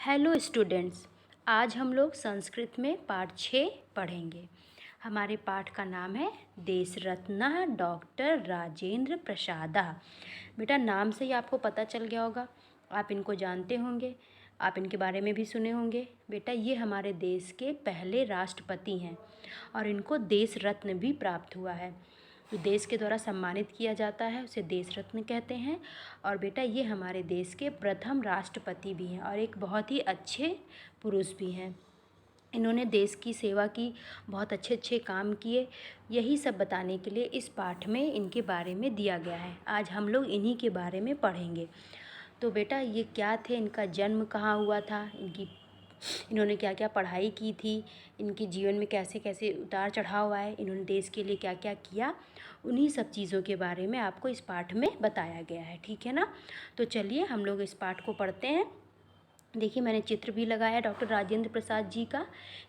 Hello students. आज हम लोग संस्कृत में पाठ 6 पढ़ेंगे। हमारे पाठ का नाम है देश रत्न डॉक्टर राजेंद्र प्रसादा। बेटा नाम से ही आपको पता चल गया होगा, आप इनको जानते होंगे, आप इनके बारे में भी सुने होंगे। बेटा ये हमारे देश के पहले राष्ट्रपति हैं और इनको देश रत्न भी प्राप्त हुआ है। जो देश के द्वारा सम्मानित किया जाता है उसे देश रत्न कहते हैं। और बेटा ये हमारे देश के प्रथम राष्ट्रपति भी हैं और एक बहुत ही अच्छे पुरुष भी हैं। इन्होंने देश की सेवा की, बहुत अच्छे अच्छे काम किए। यही सब बताने के लिए इस पाठ में इनके बारे में दिया गया है। आज हम लोग इन्हीं के बारे में पढ़ेंगे। तो बेटा ये क्या थे, इनका जन्म कहाँ हुआ था, इन्होंने क्या क्या पढ़ाई की थी, इनके जीवन में कैसे कैसे उतार चढ़ाव आए, इन्होंने देश के लिए क्या क्या किया, उन्हीं सब चीज़ों के बारे में आपको इस पाठ में बताया गया है। ठीक है ना। तो चलिए हम लोग इस पाठ को पढ़ते हैं। देखिए मैंने चित्र भी लगाया डॉक्टर राजेंद्र प्रसाद जी का।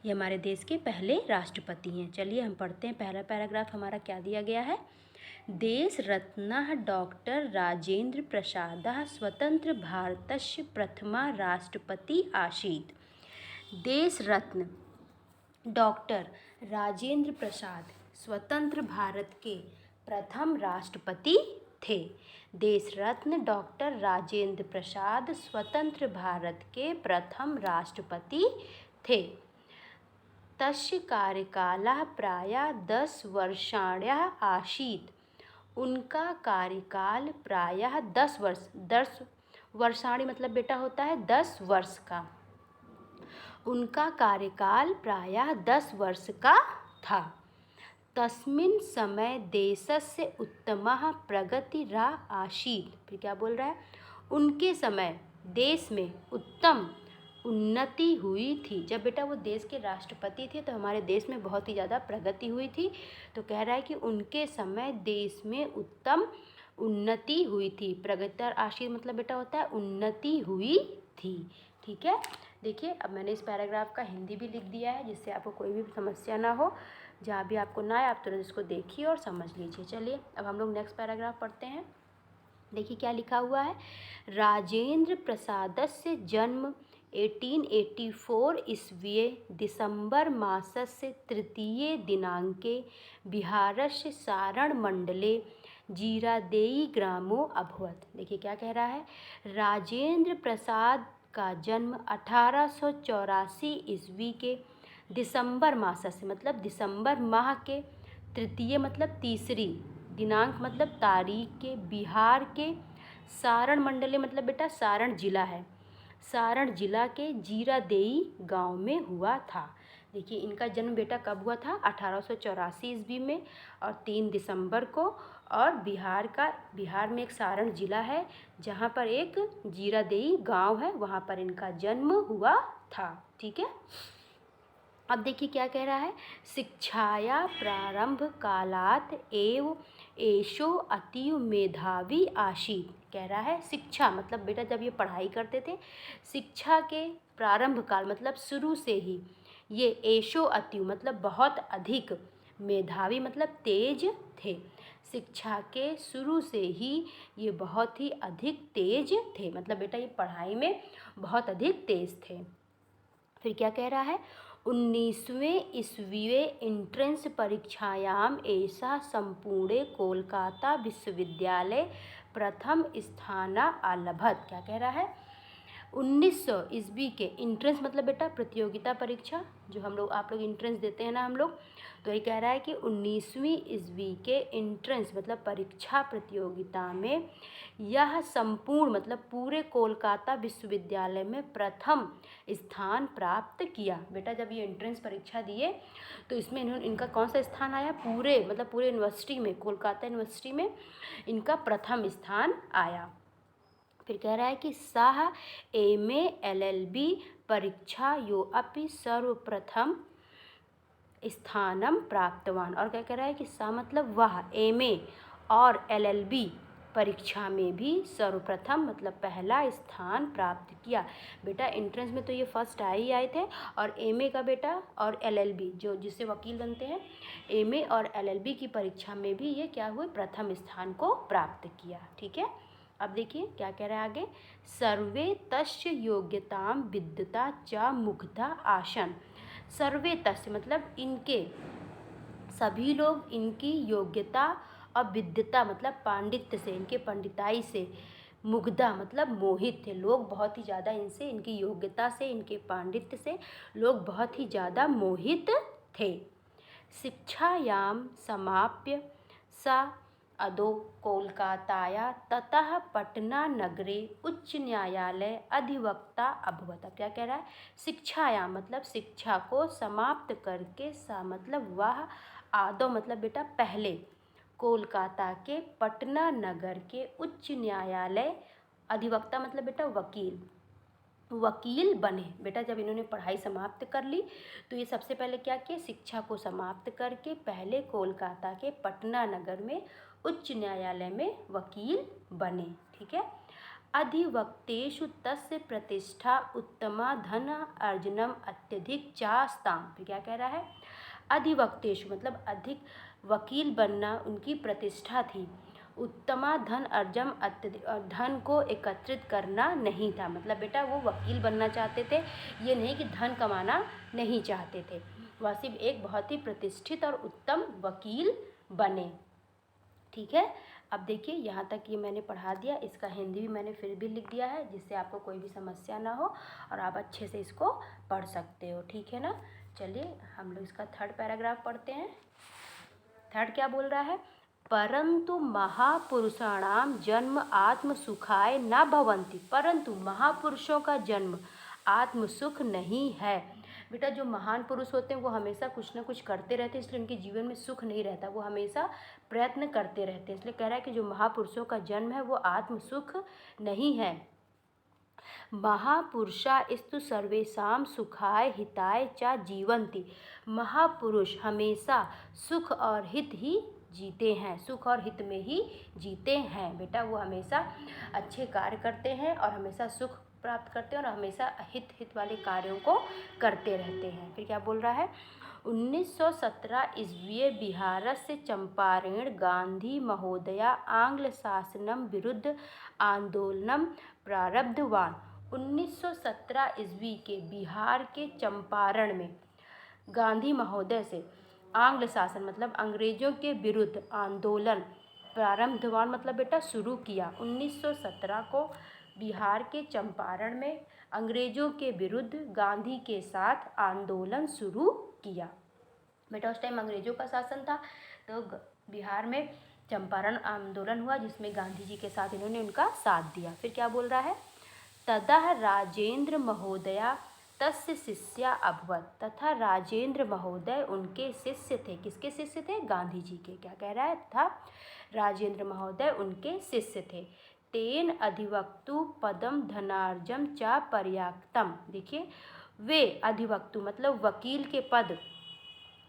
ये हमारे देश के पहले राष्ट्रपति हैं। चलिए हम पढ़ते हैं। पहला पैराग्राफ हमारा क्या दिया गया है। देश रत्न डॉक्टर राजेंद्र प्रसाद स्वतंत्र भारतस्य प्रथमा राष्ट्रपति आसीत्। देश रत्न डॉक्टर राजेंद्र प्रसाद स्वतंत्र भारत के प्रथम राष्ट्रपति थे। देश रत्न डॉक्टर राजेंद्र प्रसाद स्वतंत्र भारत के प्रथम राष्ट्रपति थे। तस्य कार्यकालः प्रायः 10 वर्षाण्यः आसीत्। उनका कार्यकाल प्रायः 10 वर्षाणी मतलब बेटा होता है 10 वर्ष का। उनका कार्यकाल प्रायः 10 वर्ष का था। तस्मिन् समय देशस्य उत्तमः प्रगतिरा आसीत्। फिर क्या बोल रहा है, उनके समय देश में उत्तम उन्नति हुई थी। जब बेटा वो देश के राष्ट्रपति थे तो हमारे देश में बहुत ही ज़्यादा प्रगति हुई थी। तो कह रहा है कि उनके समय देश में उत्तम उन्नति हुई थी। प्रगतिरा आसीत् मतलब बेटा होता है उन्नति हुई थी। ठीक है। देखिए अब मैंने इस पैराग्राफ का हिंदी भी लिख दिया है जिससे आपको कोई भी समस्या ना हो। जहाँ भी आपको ना आए आप तुरंत इसको देखिए और समझ लीजिए। चलिए अब हम लोग नेक्स्ट पैराग्राफ पढ़ते हैं। देखिए क्या लिखा हुआ है। राजेंद्र प्रसादस्य जन्म 1884 ईस्वीये दिसंबर मासस्य तृतीये दिनाङ्के बिहारस्य सारण मंडले जीरादेई ग्रामो अभवत्। देखिए क्या कह रहा है। राजेंद्र प्रसाद का जन्म 1884 ईस्वी के दिसंबर मास से मतलब दिसंबर माह के तृतीय मतलब तीसरी, दिनांक मतलब तारीख के, बिहार के सारण मंडले मतलब बेटा सारण जिला है, सारण जिला के जीरादेई गांव में हुआ था। देखिए इनका जन्म बेटा कब हुआ था, 1884 ईस्वी में और 3 दिसंबर को। और बिहार में एक सारण जिला है जहाँ पर एक जीरादेई गांव है, वहाँ पर इनका जन्म हुआ था। ठीक है। अब देखिए क्या कह रहा है। शिक्षाया प्रारंभ कालात् एव एषो अतीव मेधावी आसीत्। कह रहा है शिक्षा मतलब बेटा जब ये पढ़ाई करते थे, शिक्षा के प्रारंभ काल मतलब शुरू से ही ये एषो अतीव मतलब बहुत अधिक, मेधावी मतलब तेज थे। शिक्षा के शुरू से ही ये बहुत ही अधिक तेज थे मतलब बेटा ये पढ़ाई में बहुत अधिक तेज थे। फिर क्या कह रहा है। 19वें ईस्वीये एंट्रेंस परीक्षायाम ऐसा संपूर्ण कोलकाता विश्वविद्यालय प्रथम स्थान अलभत। क्या कह रहा है। 1900 ईस्वी के एंट्रेंस मतलब बेटा प्रतियोगिता परीक्षा, जो हम लोग आप लोग एंट्रेंस देते हैं ना हम लोग, तो ये कह रहा है कि 19वीं ईस्वी के एंट्रेंस मतलब परीक्षा प्रतियोगिता में यह संपूर्ण मतलब पूरे कोलकाता विश्वविद्यालय में प्रथम स्थान प्राप्त किया। बेटा जब ये एंट्रेंस परीक्षा दिए तो इसमें इनका कौन सा स्थान आया, पूरे मतलब पूरे यूनिवर्सिटी में, कोलकाता यूनिवर्सिटी में इनका प्रथम स्थान आया। फिर कह रहा है कि सह MA LLB परीक्षा यो अपि सर्वप्रथम स्थानम प्राप्तवान। और क्या कह रहा है कि सा मतलब वह MA और LLB परीक्षा में भी सर्वप्रथम मतलब पहला स्थान प्राप्त किया। बेटा एंट्रेंस में तो ये फर्स्ट आए थे और MA का बेटा और LLB जो जिससे वकील बनते हैं, MA और LLB की परीक्षा में भी ये क्या हुए, प्रथम स्थान को प्राप्त किया। ठीक है। अब देखिए क्या कह रहा है आगे, सर्वे तस्य योग्यतां विद्यता च मुग्धा आसन। सर्वे तस्य मतलब इनके, सभी लोग इनकी योग्यता और विद्यता मतलब पांडित्य से, इनके पंडिताई से, मुग्धा मतलब मोहित थे। लोग बहुत ही ज़्यादा इनसे, इनकी योग्यता से, इनके पांडित्य से लोग बहुत ही ज़्यादा मोहित थे। शिक्षायां समाप्य सा अदो कोलकाताया ततः पटना नगरे उच्च न्यायालय अधिवक्ता अभवत। अब क्या कह रहा है, शिक्षायां मतलब शिक्षा को समाप्त करके, सा मतलब वह, आदो मतलब बेटा पहले, कोलकाता के पटना नगर के उच्च न्यायालय, अधिवक्ता मतलब बेटा वकील, वकील बने। बेटा जब इन्होंने पढ़ाई समाप्त कर ली तो ये सबसे पहले क्या किए, शिक्षा को समाप्त करके पहले कोलकाता के पटना नगर में उच्च न्यायालय में वकील बने। ठीक है। अधिवक्तेषु तस्य प्रतिष्ठा उत्तमा धन अर्जनम अत्यधिक चास्ताम। फिर क्या कह रहा है, अधिवक्तेषु मतलब अधिक, वकील बनना उनकी प्रतिष्ठा थी, उत्तमा धन अर्जम अत्यधिक, धन को एकत्रित करना नहीं था। मतलब बेटा वो वकील बनना चाहते थे, ये नहीं कि धन कमाना नहीं चाहते थे, वह सिर्फ एक बहुत ही प्रतिष्ठित और उत्तम वकील बने। ठीक है। अब देखिए यहाँ तक ये मैंने पढ़ा दिया, इसका हिंदी भी मैंने फिर भी लिख दिया है जिससे आपको कोई भी समस्या ना हो और आप अच्छे से इसको पढ़ सकते हो। ठीक है ना। चलिए हम लोग इसका थर्ड पैराग्राफ पढ़ते हैं। थर्ड क्या बोल रहा है, परंतु महापुरुषाणाम जन्म आत्म सुखाय न भवन्ति। परंतु महापुरुषों का जन्म आत्म सुख नहीं है। बेटा जो महान पुरुष होते हैं वो हमेशा कुछ ना कुछ करते रहते हैं, इसलिए उनके जीवन में सुख नहीं रहता, वो हमेशा प्रयत्न करते रहते हैं। इसलिए कह रहा है कि जो महापुरुषों का जन्म है वो आत्म सुख नहीं है। महापुरुषा स्तु सर्वेषां सुखाय हिताय च जीवन्ति। महापुरुष हमेशा सुख और हित ही जीते हैं, सुख और हित में ही जीते हैं। बेटा वो हमेशा अच्छे कार्य करते हैं और हमेशा सुख प्राप्त करते हैं और हमेशा हित वाले कार्यों को करते रहते हैं। फिर क्या बोल रहा है, 1917 ईस्वी बिहारस्य चंपारण गांधी महोदया आंग्ल शासनम विरुद्ध आंदोलनम प्रारब्धवान। 1917 ईस्वी के बिहार के चंपारण में गांधी महोदय से आंग्ल शासन मतलब अंग्रेजों के विरुद्ध आंदोलन प्रारब्धवान मतलब बेटा शुरू किया। 1917 को बिहार के चंपारण में अंग्रेजों के विरुद्ध गांधी के साथ आंदोलन शुरू किया। बेटा उस टाइम अंग्रेजों का शासन था तो बिहार में चंपारण आंदोलन हुआ जिसमें गांधी जी के साथ इन्होंने उनका साथ दिया। फिर क्या बोल रहा है, तदा राजेंद्र महोदया तस्य शिष्या अभवत। तथा राजेंद्र महोदय उनके शिष्य थे। किसके शिष्य थे, गांधी जी के। क्या कह रहा है, था राजेंद्र महोदय उनके शिष्य थे। तेन अधिवक्तु पदम धनार्जम च पर्याप्तम। देखिए वे अधिवक्तु मतलब वकील के पद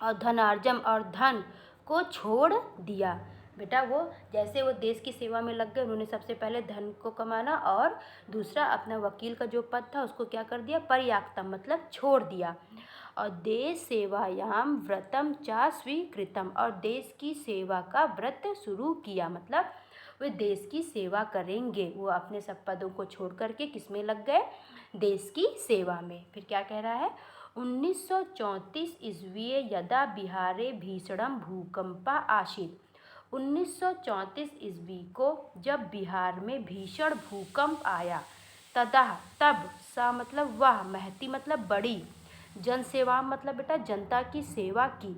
और धनार्जम और धन को छोड़ दिया। बेटा वो जैसे वो देश की सेवा में लग गए, उन्होंने सबसे पहले धन को कमाना और दूसरा अपना वकील का जो पद था उसको क्या कर दिया, पर्याप्तम मतलब छोड़ दिया। और देश सेवायाम व्रतम च स्वीकृतम, और देश की सेवा का व्रत शुरू किया। मतलब वे देश की सेवा करेंगे, वो अपने सब पदों को छोड़ करके किस में लग गए, देश की सेवा में। फिर क्या कह रहा है, 1934 ईस्वी यदा बिहारे भीषणम भूकंपा आसीत्। 1934 ईस्वी को जब बिहार में भीषण भूकंप आया, तदा तब, सा मतलब वह, महती मतलब बड़ी, जनसेवा मतलब बेटा जनता की सेवा की।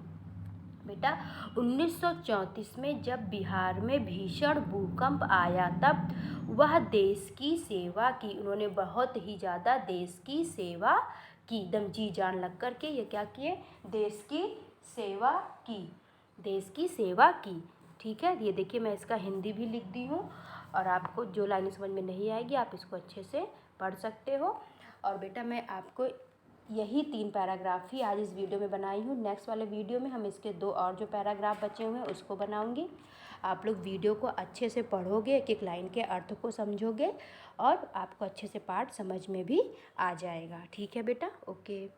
बेटा 1934 में जब बिहार में भीषण भूकंप आया तब वह देश की सेवा की। उन्होंने बहुत ही ज़्यादा देश की सेवा की, एकदम जी जान लग कर के ये क्या किए, देश की सेवा की, देश की सेवा की। ठीक है। ये देखिए मैं इसका हिंदी भी लिख दी हूँ और आपको जो लाइनें समझ में नहीं आएगी आप इसको अच्छे से पढ़ सकते हो। और बेटा मैं आपको यही 3 पैराग्राफ ही आज इस वीडियो में बनाई हूँ। नेक्स्ट वाले वीडियो में हम इसके 2 और जो पैराग्राफ बचे हुए हैं उसको बनाऊँगी। आप लोग वीडियो को अच्छे से पढ़ोगे, एक एक लाइन के अर्थ को समझोगे और आपको अच्छे से पाठ समझ में भी आ जाएगा। ठीक है बेटा, ओके।